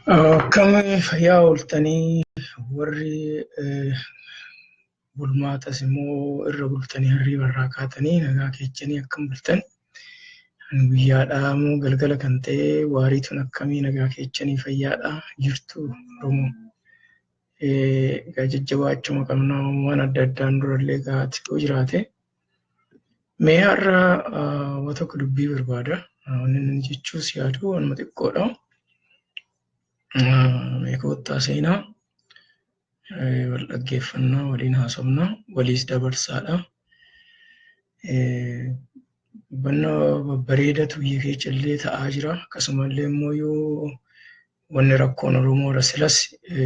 Kami fayyaa ooltanii warri bulmaatas immoo irra bultanii hirriba irraa kaatanii nagaa keechanii akkam bultan guyyaadhaa moo galgala kan ta'e waariituun akkamii nagaa keechanii fayyaadhaa jirtu Oromoo. Egaa jajjabaachuma qabnaa waan adda addaan durallee gaati yoo jiraate. Mee har'a waan tokko dubbii barbaada. Wanni jechuus yaadu wanuma xiqqoodha. Meeqoottaa seenaa wal dhaggeeffannaa waliin haasofnaa waliis dabarsaadha. Bareedatu biyya keessa illee ta'aa jira. Akkasumallee immoo yoo wanni rakkoon Oromoo silas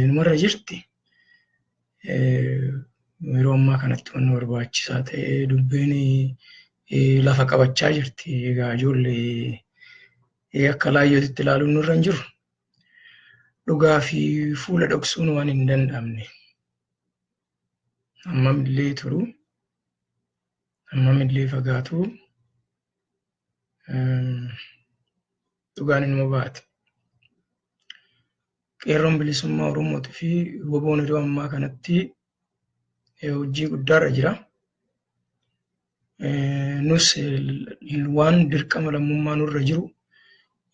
numarra jirti. Yeroo ammaa kanatti wanni barbaachisaa ta'e dubbiin lafa qabachaa jirti. Egaa ijoollee akka laayyootitti ilaaluun nurra hin jiru. Dhugaa fi fuula dhoksuun waan hin danda'amne. Hammamillee turu, hammamillee fagaatu dhugaan inuma baate. Qeerroon bilisummaa Oromootii fi WBOn yeroo ammaa kanatti hojii guddaarra jira. Nus waan dirqama lammummaa nurra jiru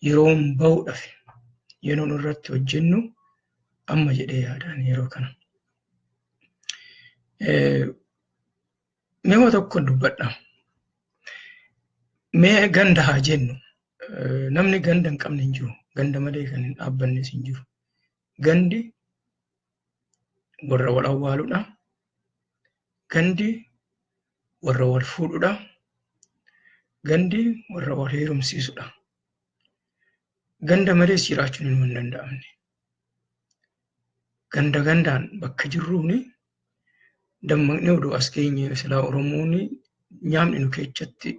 yeroon bahuudhaaf yeroo irratti hojjennu amma jedhee yaadaan yeroo kana. Mee tokko dubbadha. Mee ganda haa jennu. Namni ganda hin qabne hin jiru. Ganda malee kan hin dhaabbannes hin jiru. Gandi warra wal awwaaludha. Gandi warra wal fuudhudha. Gandi warra wal heerumsiisudha. Ganda malees jiraachuun hin danda'amne. Ganda gandaan bakka jirruuni dammaqnee oduu as geenye silaa Oromoon nyaamni nu keessatti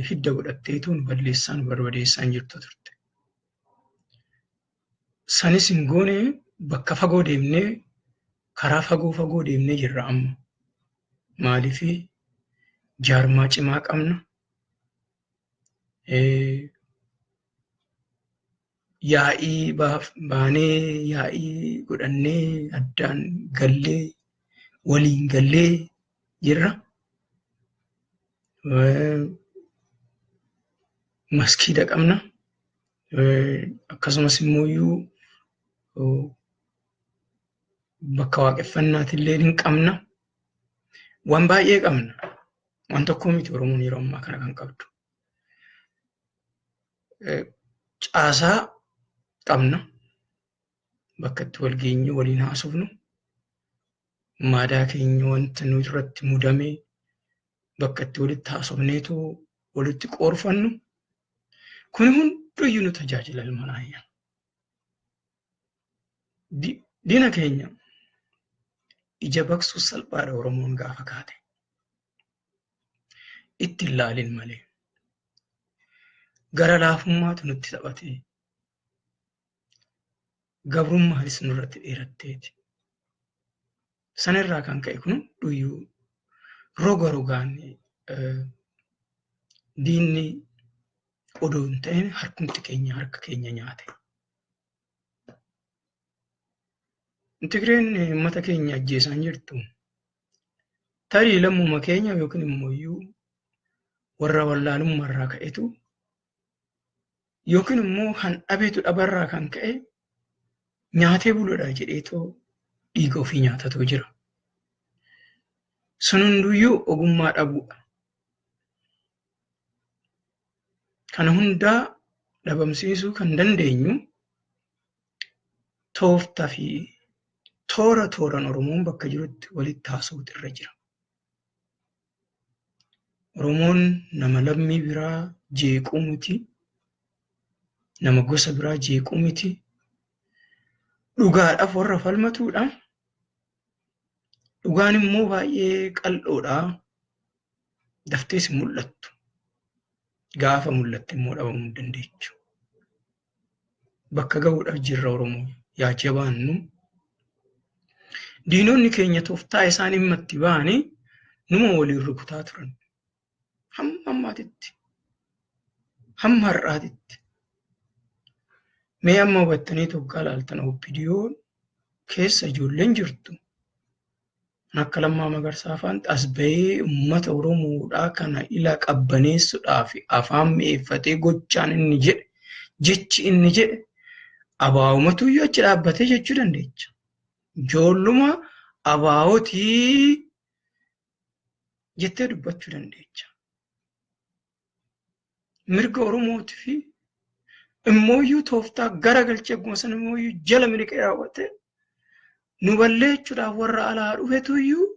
hidda godhatteetuun balleessaan barbadeessaan jirtu turte. Sanis hin goone bakka fagoo deemnee karaa fagoo deemnee jirra amma. Maaliif jaarmaa cimaa qabna. Yaa'ii baanee yaa'ii godhannee addaan gallee waliin gallee jirra. Maskiida qabna. Akkasumas immoo bakka waaqeffannaatillee ni qabna. Waan baay'ee qabna. Waan tokko miti Oromoon yeroo ammaa kana kan qabdu. Caasaa qabna. Bakka itti wal geenye waliin haasofnu. Maadaa keenya wanta nu irratti mudame bakka itti walitti haasofneetu walitti qoorfannu. Kun hunduyyuu nu tajaajila ilma naayyaa. Diina keenya ija baqsuu salphaadha Oromoon gaafa kaate. Itti ilaalin malee. Gara laafummaatu nutti taphatee. Gabrummaanis nurratti dheeratteeti. Sanarraa kan ka'e kun hunduyyuu rogaan diinni odoo hin ta'in harka keenya nyaate. Tigreen uummata keenya ajjeesaan jirtu. Tarii lammuma keenya yookiin immoo warra wallaalummaarraa ka'etu yookiin immoo handhabeetu dhabarraa kan ka'e nyaatee buluudha jedheetoo dhiiga ofii nyaatatu jira. Sun hunduyyuu ogummaa dhabuudha. Kana hundaa dhabamsiisuu kan dandeenyu tooftaa fi tooraan Oromoon bakka jirutti walitti haasa'uutu irra jira. Oromoon nama lammii biraa jeequu miti. Nama gosa biraa jeequu miti. Dhugaadhaaf warra falmatuudha. Dhugaan immoo baay'ee qal'oodha. Daftees mul'attu. Gaafa mul'atte immoo dhabamuu hin dandeechu. Bakka ga'uudhaaf jirra Oromoo yaa jabaannu. Diinonni keenya tooftaa isaan dhimma itti ba'anii numa waliin rukutaa turan. Hamma ammaatitti. Hamma har'aatitti. Mee amma hubattanii tokko ilaaltan OPDO'n keessa ijoolleen jirtu akka Lammaa Magarsaa fa'aatti as bahee uummata Oromoodhaa kana ila qabbaneessuudhaaf afaan mi'eeffatee gochaan inni jedhe jechi inni jedhe abaa'umatu iyyuu achi dhaabbatee jechuu dandeecha. Ijoolluma abaa'otii jettee dubbachuu dandeecha. Mirga Oromootii fi immooyyuu tooftaa garagalchee akkuma sana immooyyuu jala miliqee raawwatee nu balleessuudhaaf warra alaa dhufetu iyyuu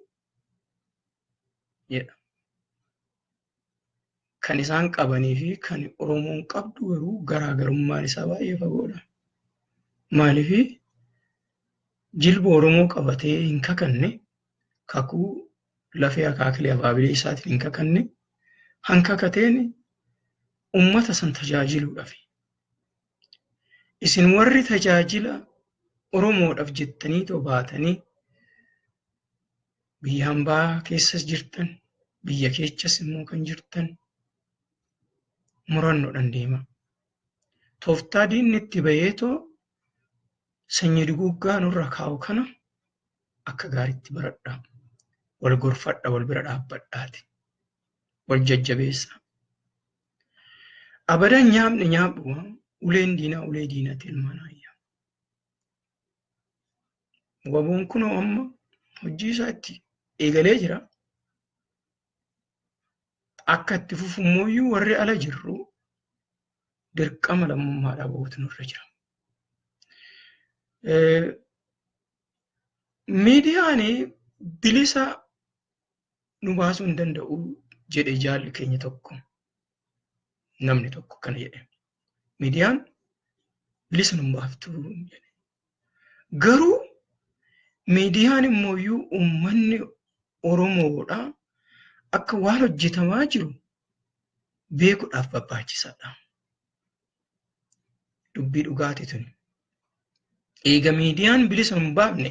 jedha. Kan isaan qabanii fi kan Oromoon qabdu garuu garaagarummaan isaa baay'ee fagoodha. Maaliif jilba Oromoo qabatee hin kakanne kakuu lafee akaakilee abaabilee isaatiin hin kakanne hankakateen uummata san tajaajiluudhaaf. Isin warri tajaajila Oromoodhaaf jettanii baatanii biyya hambaa keessas jirtan biyya keessas immoo kan jirtan murannoodhaan deema. Tooftaa diinni itti baheetoo sanyii duguuggaa nurra kaa'u kana akka gaariitti baradhaa. Wal gorfadha, wal bira dhaabbadhaati. Wal jajjabeessa. Abadan nyaapni nyaaphuwa uleen diinaa ulee diinatti ilmaanaayya. Waboon kunoo amma hojii isaa itti eegalee jira. Akka itti fufummooyyuu warri ala jirru dirqama lammummaadhaa bahuutu nurra jira. Miidiyaan bilisa nu baasuu hin danda'u jedhe jaalli keenya tokko. Namni tokko kana jedhe. Miidiyaan bilisa nu baaftu jedhe. Garuu miidiyaan immooyyuu uummanni Oromoodhaa akka waan hojjetamaa jiru beekuudhaaf barbaachisaadha. Dubbii dhugaati tuni. Eega miidiyaan bilisa hin baafne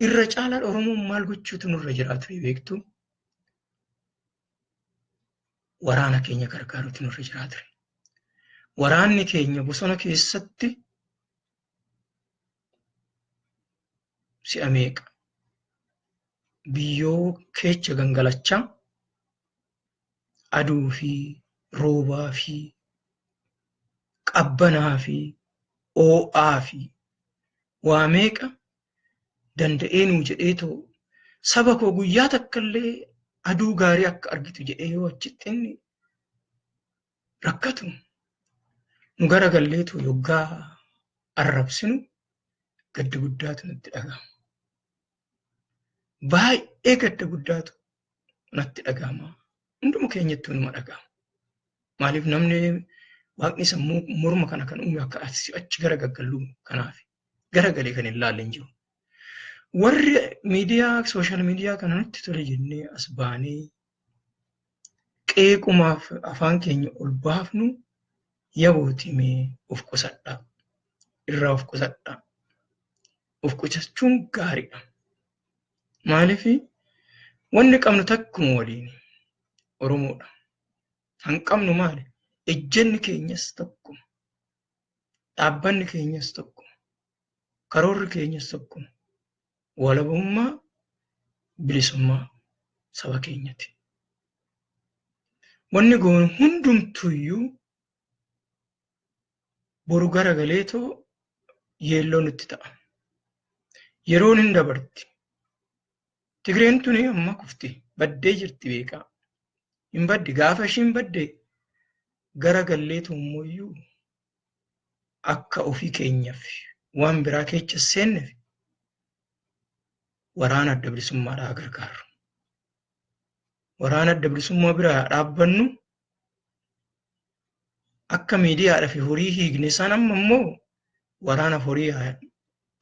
irra caalaan Oromoon maal gochuutu nurra jiraatu beektu? Waraana keenya gargaaruutu nurra jiraatu. Waraanni keenya bosona keessatti si'a meeqa biyyoo keecha gangalachaa aduu fi roobaa fi qabbanaa fi oo'aa fi waa meeqa danda'ee nuu jedheetoo saba koo guyyaa takkallee aduu gaarii akka argitu jedhee yoo achitti inni rakkatu nu garagalleetu yoggaa arrabsinu gadda guddaatu natti dhagahama. Baay'ee gadda guddaatu natti dhagahama. Hunduma keenyattuu numa dhagahama. Maaliif namni waaqni sammuu morma kana kan uume akka achi garagalluu kanaaf garagalee kan hin laalle hin jiru. Warri miidiyaa sooshaal miidiyaa kana nutti tole jennee as baanee qeequmaaf afaan keenya ol baafnu yabooti mee of qusadhaa. Irraa of qusadhaa. Of qusachuun gaariidha. Maaliif wanni qabnu takkuma waliin Oromoodha. Han qabnu maali? Ejjenni keenyas tokkuma. Dhaabbanni keenyas tokkuma. Karoorri keenyas tokkuma. Walabummaa bilisummaa saba keenyati. Wanni goonu hundumtuyyuu boru garagaleetoo yeelloo nutti ta'a. Yeroon hin dabarti. Tigreen tuni amma kufti baddee jirti beekaa. Hin baddi gaafa ishiin baddee garagalleetu immoo akka ofii keenyaaf waan biraa keessa seenneef waraana adda bilisummaadhaa gargaaru. Waraana adda bilisummaa biraa dhaabbannu akka miidiyaadhaa fi horii hiigne san amma immoo waraana horii haa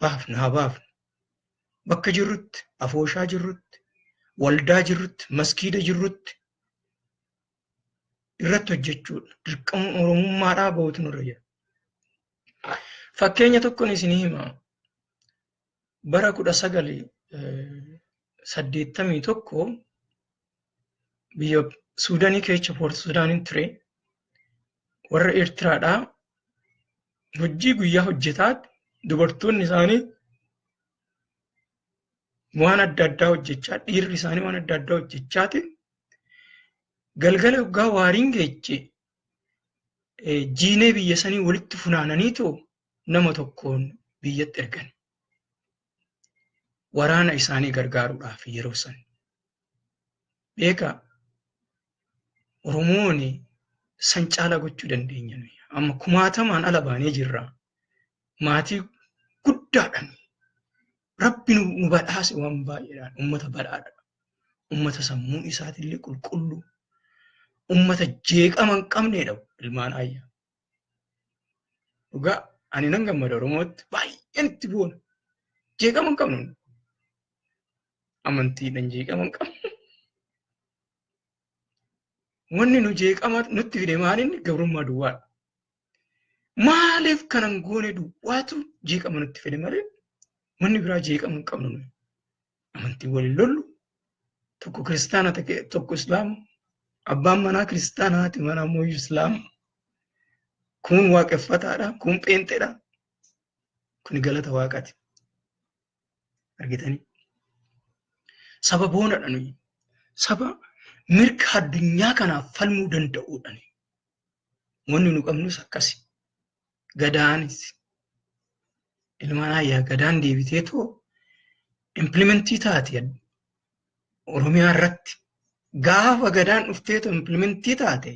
baafnu. Bakka jirrutti, afooshaa jirrutti, waldaa jirrutti, maskiida jirrutti irratti hojjechuudha. Dirqama Oromummaadhaa bahuutu nurra jira. Fakkeenya tokkoon isinii hima. Bara 1981 biyya Suudaanii keessa Poort Suudaaniin ture warra Eertiraadhaa hojii guyyaa hojjetaatti dubartoonni isaanii waan adda addaa hojjechaa dhiirri isaanii waan adda addaa hojjechaati galgala yoggaa waariin geeche jiinee biyya sanii walitti funaananiitu nama tokkoon biyyatti ergan waraana isaanii gargaaruudhaaf yeroo san beeka Oromoon san caalaa gochuu dandeenya nuyi amma kumaatamaan ala baanee jirra maatii guddaadhaan Rabbi nu badhaase waan baay'eedhaan ummata badhaadha ummata sammuu isaatillee qulqulluu ummata jeeqama hin qabneedha ilmaan ayyaa dhugaa ani nan gammada Oromootti baay'een itti boona jeeqama hin qabnu amantiidhaan jeeqama hin qabnu wanni nu jeeqama nutti fide maalinni gabrummaa duwwaadha maaliif kanan goone duwwaatu jeeqama nutti fide malee wanni biraa jeeqama hin qabnu nuyi amantii waliin lollu tokko kiristaana ta'e tokko islaama abbaan manaa kiristaana haati manaa immoo islaama kun waaqeffataadha kun pheenxeedha kun galata waaqaati argitanii saba boonadha nuyi saba mirga addunyaa kanaaf falmuu danda'uudha wanni nu qabnus akkasi gadaanis ilmaan ayyaa gadaan deebiteetoo implementii taati Oromiyaa irratti gaafa gadaan dhufteetoo implementii taate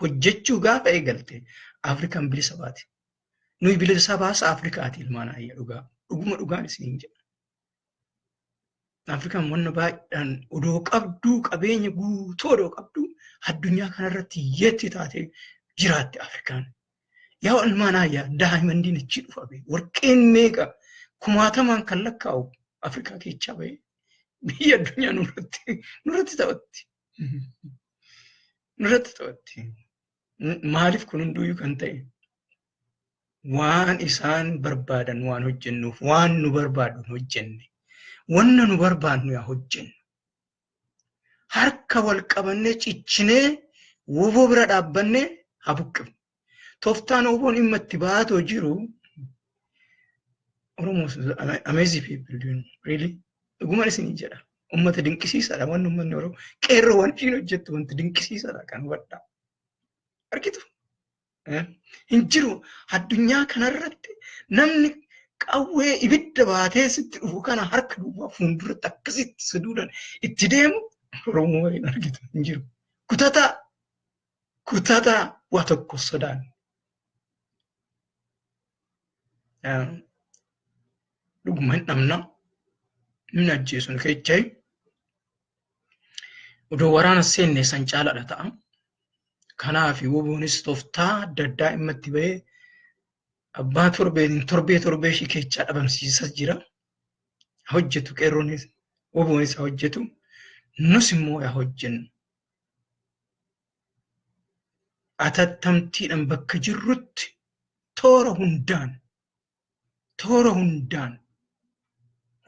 hojjechuu gaafa eegalte Afrikaan bilisa baati nuyi bilisa baasa Afrikaati ilmaan ayyaa dhugaan isiniin jedha Afrikaan wanna baay'een odoo qabduu qabeenya guutuu odoo qabduu addunyaa kanarratti yetti taate jiraatti Afrikaan yaa ilmaan ayyaa daa'imman diinachi dhufa bee warqeen meeqa kumaatamaan kan lakkaa'u Afrikaa keessaa bee biyya addunyaa nurratti taphatti maaliif kun hunduuyyuu kan ta'e waan isaan barbaadan waan hojjennuuf waan nu barbaadu hojjenne wanna nu barbaadnu yaa hojjennu harka wal qabannee ciccinee woboo bira dhaabbannee haa buqqifnu tooftaan woboon dhimma itti baatoo jiru Oromoos amazing people really dhugumaan isinii jedha ummata dinqisiisaadha wanni ummanni Oromoo qeerroo waan ishiin hojjettu wanti dinqisiisaadha kan hubadhaa argitu hin jiru addunyaa kanarratti namni qawwee ibidda baatee sitti dhufu kana harka duwwaa fuulduratti akkasitti suduudhaan itti deemu Oromoo waliin argitu hin jiru kutataa waa tokko sodaan dhuguma hin dhabna hin ajjeesun keechaayi odoo waraana seenne san caalaadha ta'a kanaaf woboonis tooftaa adda addaa dhimma itti bahee abbaa torbee ishii keechaa dhabamsiisaa jira hojjetu qeerroonis woboonis hojjetu nus immoo yaa hojjennu atattamtiidhaan bakka jirrutti toora hundaan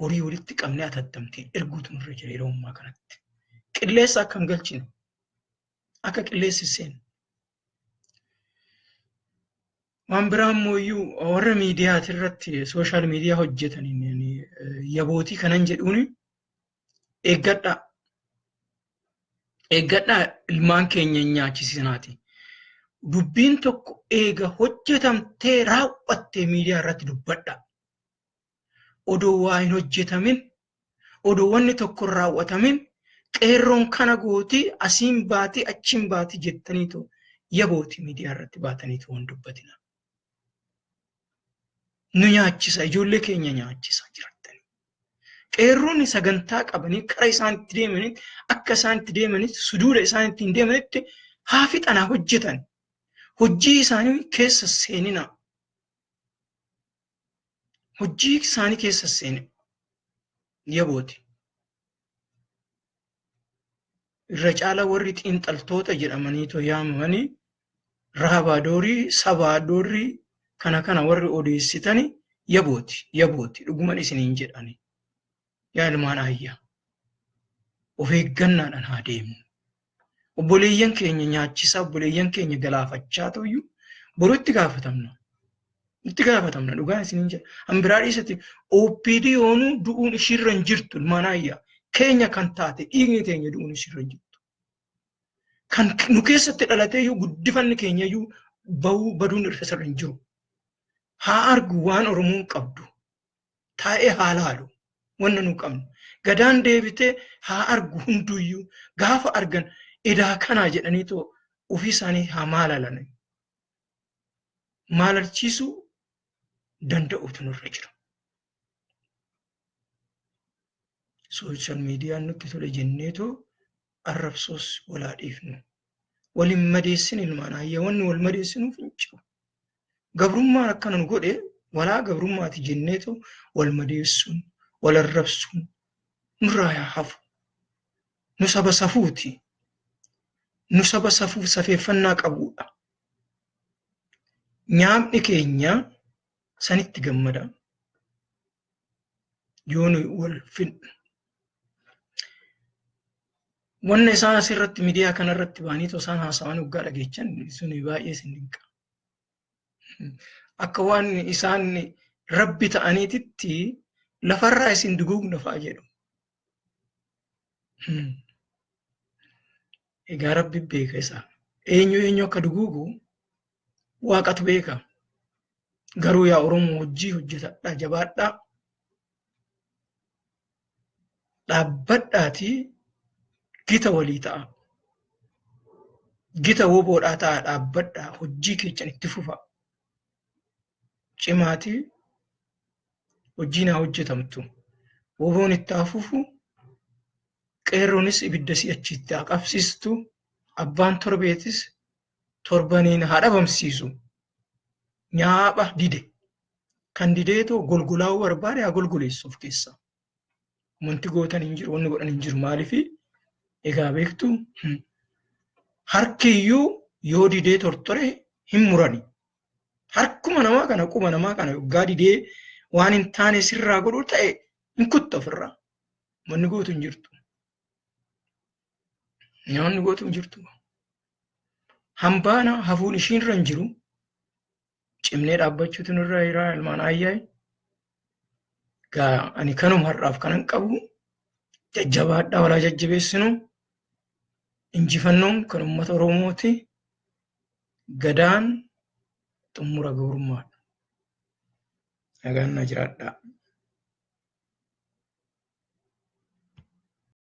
horii walitti qabnee atattamtee erguutu nurra jira yeroo ammaa kanatti qilleessa akkam galchinu akka qilleessi seenu waan biraa immoo warra miidiyaati irratti sooshaal miidiyaa hojjetaniin yabootii kanan jedhuuni eeggadhaa ilmaan keenya nyaachisinaati dubbiin tokko eega hojjetamtee raawwattee miidiyaa irratti dubbadha odoo waa hin hojjetamin odoo wanni tokko hin raawwatamin qeerroon kana gootii asiin baatii achiin baatii jettaniitu yabootii miidiyaa irratti baataniitu waan dubbatina nu nyaachisa ijoollee keenya nyaachisa jirattanii qeerroonni sagantaa qabanii karaa isaan itti deemanitti akka isaan itti deemanitti suduudha isaan ittiin deemanitti haa fixanaa hojjetan hojii isaanii keessa seenina hojii isaanii keessa seeni yabooti irra caala warri xiinxaltoota jedhamanii yaamamanii raabaadorii sabaadorii kana warri odeessitanii yabooti dhuguman isiniin jedhanii yaa ilmaan ayyaa of eeggannaadhaan haa deemnu obboleeyyan keenya nyaachisaa obboleeyyan keenya galaafachaa ta'uyyuu boru itti gaafatamna Itti gaafatamna dhugaa isiniin jedha. Hambiraa dhiisatti OPDO'n du'uun ishirra hin jirtu ilmaan ayyaa keenya kan taate dhiigni keenya du'uun ishirra hin jirtu. Kan nu keessatti dhalatee iyyuu guddifanni keenya iyyuu baduun irra hin jiru. Haa argu waan Oromoon qabdu. Taa'ee haa laalu wanna nu qabnu. Gadaan deebitee haa argu hunduyyuu gaafa argan edaa kanaa jedhanii ofii isaanii haa maalalan. Maalalchiisuu danda'utu nurra jira. Sooshaal miidiyaan nutti tole jenneetoo arrabsoos walaa dhiifnu. Waliin madeessin ilmaan ayyaa wanni wal madeessinuuf hin jiru. Gabrummaan akkana nu godhe walaa gabrummaati jenneetoo wal madeessuun wal arrabsuun nurraa yaa hafu. Nu saba safuuti. Nu saba safuuf safeeffannaa qabuudha. Nyaamni keenya sanitti gammada. Yoo nu wal fidhu. Wanni isaan asirratti miidiyaa kanarratti baanii isaan haasawaan waggaa dhageechan sun baay'ee isin dinqa. Akka waan isaan rabbi ta'aniititti lafarraa isin duguugna fa'a jedhu. Egaa rabbi beeka isaa. Eenyu akka duguugu waaqatu beeka. Garuu yaa Oromoo hojii hojjetadhaa jabaadhaa. Dhaabbadhaatii gita walii ta'a. Gita woboodhaa ta'a dhaabbadhaa hojii keessan itti fufa. Cimaatii hojiin haa hojjetamtu. Woboon itti haa fufu. Qeerroonis ibidda si'achiitti haa qabsiistu. Abbaan torbeetis torbaniin haa dhabamsiisu. Nyaapha dide. Kan dideetoo golgolaa'uu barbaade haa golgoleessuuf keessa. Wanti gootan hin jiru, wanni godhan hin jiru. Maaliifii? Egaa beektu harki iyyuu yoo didee tortore hin murani. Harkuma namaa kana quba namaa kana yoggaa didee waan hin taane sirraa godhuu ta'e hin kutta ofirraa. Wanni gootu hin jirtu. Wanni gootu hin jirtu. Hambaana hafuun ishiinirra hin jiru. Cimnee dhaabbachuutu nurra jira ilmaan ayyaay. Gaa ani kanuma har'aaf kanan qabu jajjabaadhaa walaa jajjabeessinu. Injifannoon kan uummata Oromooti. Gadaan xumura gabrummaadha. Nagaan na jiraadhaa.